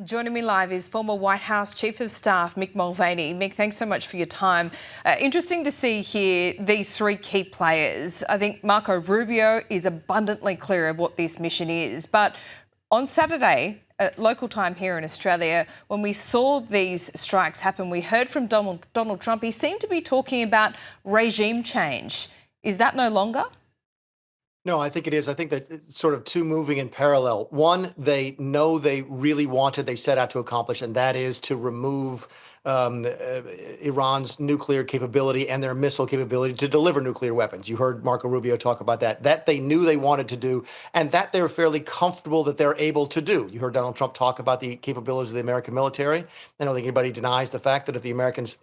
Joining me live is former White House Chief of Staff Mick Mulvaney. Mick, thanks so much for your time. Interesting to see here these three key players. I think Marco Rubio is abundantly clear of what this mission is. But on Saturday, at local time here in Australia, when we saw these strikes happen, we heard from Donald Trump. He seemed to be talking about regime change. Is that no longer? No, I think it is. I think that it's sort of two moving in parallel. One, they know they really wanted, they set out to accomplish, and that is to remove Iran's nuclear capability and their missile capability to deliver nuclear weapons. You heard Marco Rubio talk about that. That they knew they wanted to do, and that they're fairly comfortable that they're able to do. You heard Donald Trump talk about the capabilities of the American military. I don't think anybody denies the fact that if the Americans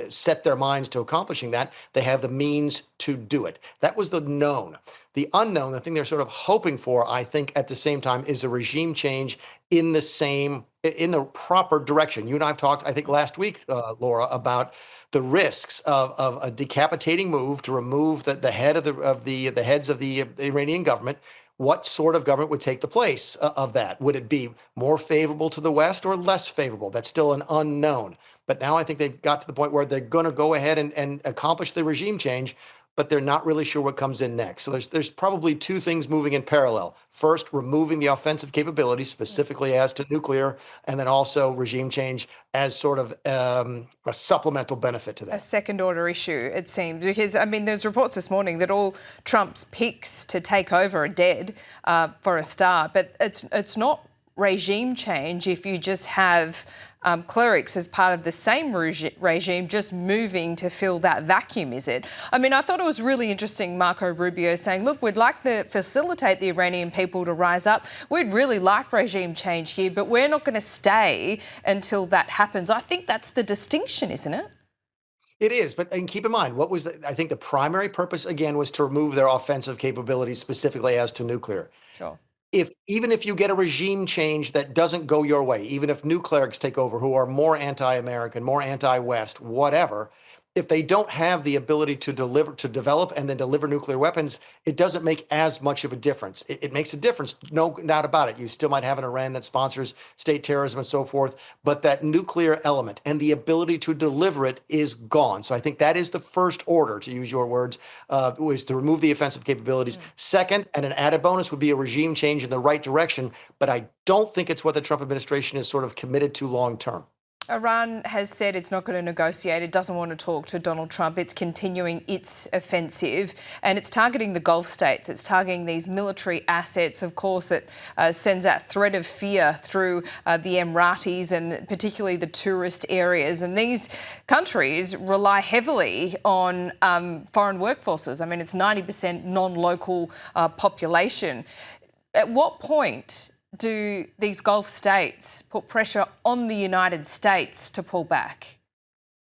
set their minds to accomplishing that, they have the means to do it. That was the known. The unknown, the thing they're sort of hoping for, I think, at the same time, is a regime change in the proper direction. You and I have talked, I think, last week, Laura, about the risks of a decapitating move to remove the head of the heads of the Iranian government. What sort of government would take the place of that? Would it be more favorable to the West or less favorable? That's still an unknown. But now I think they've got to the point where they're going to go ahead and accomplish the regime change, but they're not really sure what comes in next. So there's probably two things moving in parallel. First, removing the offensive capabilities, specifically as to nuclear, and then also regime change as sort of a supplemental benefit to that. A second-order issue, it seems, because, I mean, there's reports this morning that all Trump's picks to take over are dead, for a start, but it's not regime change if you just have clerics as part of the same regime just moving to fill that vacuum, is it? I mean, I thought it was really interesting, Marco Rubio saying, look, we'd like to facilitate the Iranian people to rise up. We'd really like regime change here, but we're not going to stay until that happens. I think that's the distinction, isn't it? It is, but and keep in mind, I think the primary purpose, again, was to remove their offensive capabilities, specifically as to nuclear. Sure. Even if you get a regime change that doesn't go your way, even if new clerics take over who are more anti-American, more anti-West, whatever, if they don't have the ability to develop and then deliver nuclear weapons, it doesn't make as much of a difference. It makes a difference, no doubt about it. You still might have an Iran that sponsors state terrorism and so forth, but that nuclear element and the ability to deliver it is gone. So I think that is the first order, to use your words, was to remove the offensive capabilities. Second, and an added bonus would be a regime change in the right direction, but I don't think it's what the Trump administration is sort of committed to long term. Iran has said it's not going to negotiate. It doesn't want to talk to Donald Trump. It's continuing its offensive and it's targeting the Gulf states. It's targeting these military assets, of course, that sends that threat of fear through the Emiratis and particularly the tourist areas. And these countries rely heavily on foreign workforces. I mean, it's 90% non-local population. At what point do these Gulf states put pressure on the United States to pull back?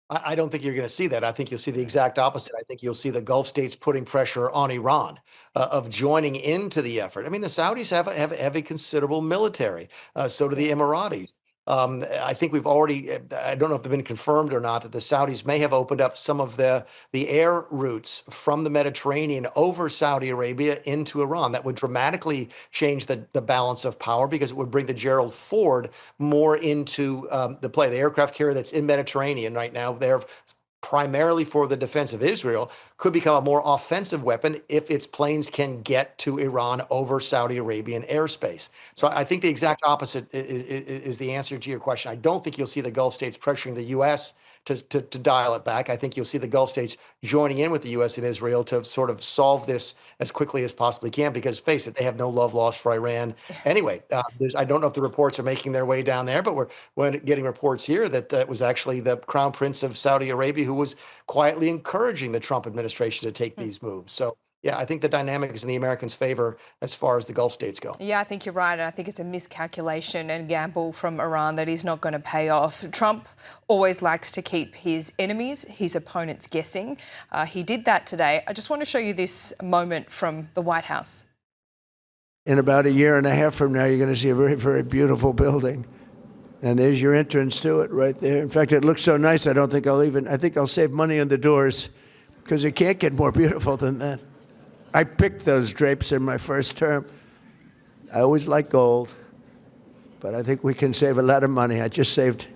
I don't think you're going to see that. I think you'll see the exact opposite. I think you'll see the Gulf states putting pressure on Iran of joining into the effort. I mean, the Saudis have a considerable military. So do the Emiratis. I think we've already, I don't know if they've been confirmed or not, that the Saudis may have opened up some of the air routes from the Mediterranean over Saudi Arabia into Iran. That would dramatically change the balance of power because it would bring the Gerald Ford more into the play. The aircraft carrier that's in Mediterranean right now, they're primarily for the defense of Israel, could become a more offensive weapon if its planes can get to Iran over Saudi Arabian airspace. So I think the exact opposite is the answer to your question. I don't think you'll see the Gulf states pressuring the U.S. to dial it back. I think you'll see the Gulf states joining in with the U.S. and Israel to sort of solve this as quickly as possibly can, because face it, they have no love lost for Iran. Anyway, I don't know if the reports are making their way down there, but we're getting reports here that it was actually the Crown Prince of Saudi Arabia who was quietly encouraging the Trump administration to take these moves. So yeah, I think the dynamic is in the Americans' favor as far as the Gulf states go. Yeah, I think you're right. And I think it's a miscalculation and gamble from Iran that is not going to pay off. Trump always likes to keep his enemies, his opponents, guessing. He did that today. I just want to show you this moment from the White House. In about a year and a half from now, you're going to see a very, very beautiful building. And there's your entrance to it right there. In fact, it looks so nice, I think I'll save money on the doors because it can't get more beautiful than that. I picked those drapes in my first term. I always like gold, but I think we can save a lot of money. I just saved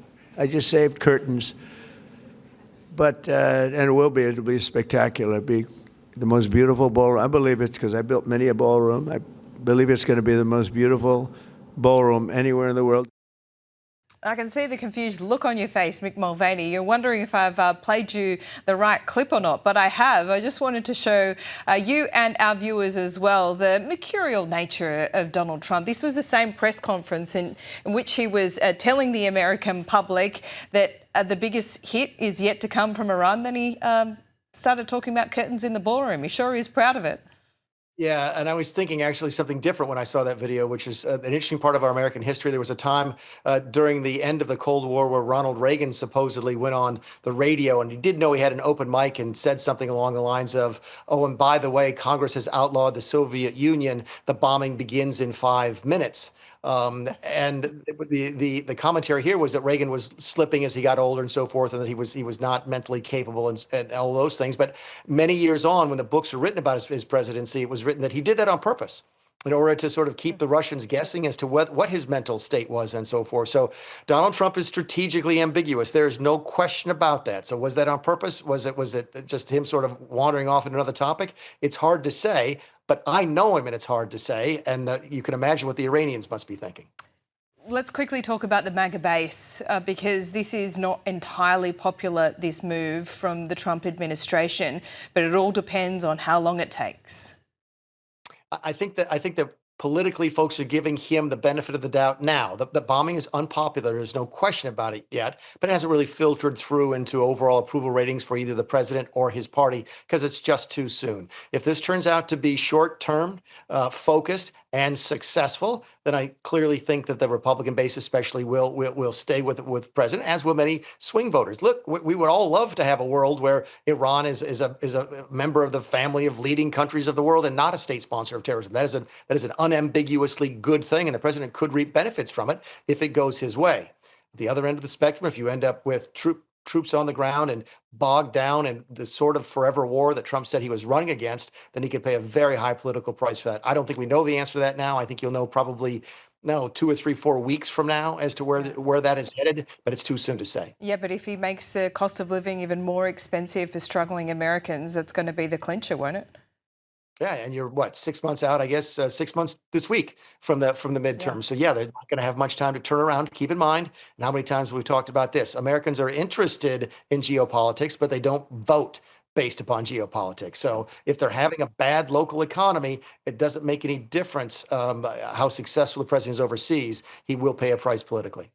curtains, but and it'll be spectacular. It'll be the most beautiful ballroom. I believe it because I built many a ballroom. I believe it's going to be the most beautiful ballroom anywhere in the world. I can see the confused look on your face, Mick Mulvaney. You're wondering if I've played you the right clip or not, but I have. I just wanted to show you and our viewers as well the mercurial nature of Donald Trump. This was the same press conference in which he was telling the American public that the biggest hit is yet to come from Iran. Then he started talking about curtains in the ballroom. He sure is proud of it. Yeah, and I was thinking actually something different when I saw that video, which is an interesting part of our American history. There was a time during the end of the Cold War where Ronald Reagan supposedly went on the radio, and he did know he had an open mic and said something along the lines of, "Oh, and by the way, Congress has outlawed the Soviet Union. The bombing begins in 5 minutes." And the commentary here was that Reagan was slipping as he got older and so forth, and that he was not mentally capable and all those things. But many years on, when the books were written about his presidency, it was written that he did that on purpose in order to sort of keep the Russians guessing as to what his mental state was and so forth. So Donald Trump is strategically ambiguous. There is no question about that. So was that on purpose? Was it just him sort of wandering off in another topic? It's hard to say, but I know him and it's hard to say. And you can imagine what the Iranians must be thinking. Let's quickly talk about the MAGA base because this is not entirely popular, this move from the Trump administration, but it all depends on how long it takes. I think that politically folks are giving him the benefit of the doubt now. The bombing is unpopular. There's no question about it yet, but it hasn't really filtered through into overall approval ratings for either the president or his party because it's just too soon. If this turns out to be short-term, focused, and successful, then I clearly think that the Republican base especially will stay with president, as will many swing voters. Look, we would all love to have a world where Iran is a member of the family of leading countries of the world and not a state sponsor of terrorism. That is an unambiguously good thing, and the president could reap benefits from it if it goes his way. At the other end of the spectrum, if you end up with troops on the ground and bogged down in the sort of forever war that Trump said he was running against, then he could pay a very high political price for that. I don't think we know the answer to that now. I think you'll know probably 2 or 3, 4 weeks from now as to where that is headed, but it's too soon to say. Yeah, but if he makes the cost of living even more expensive for struggling Americans, that's going to be the clincher, won't it? Yeah, and you're 6 months out, I guess, 6 months this week from the midterm. Yeah. So yeah, they're not going to have much time to turn around. Keep in mind, and how many times we've talked about this. Americans are interested in geopolitics, but they don't vote based upon geopolitics. So if they're having a bad local economy, it doesn't make any difference how successful the president is overseas. He will pay a price politically.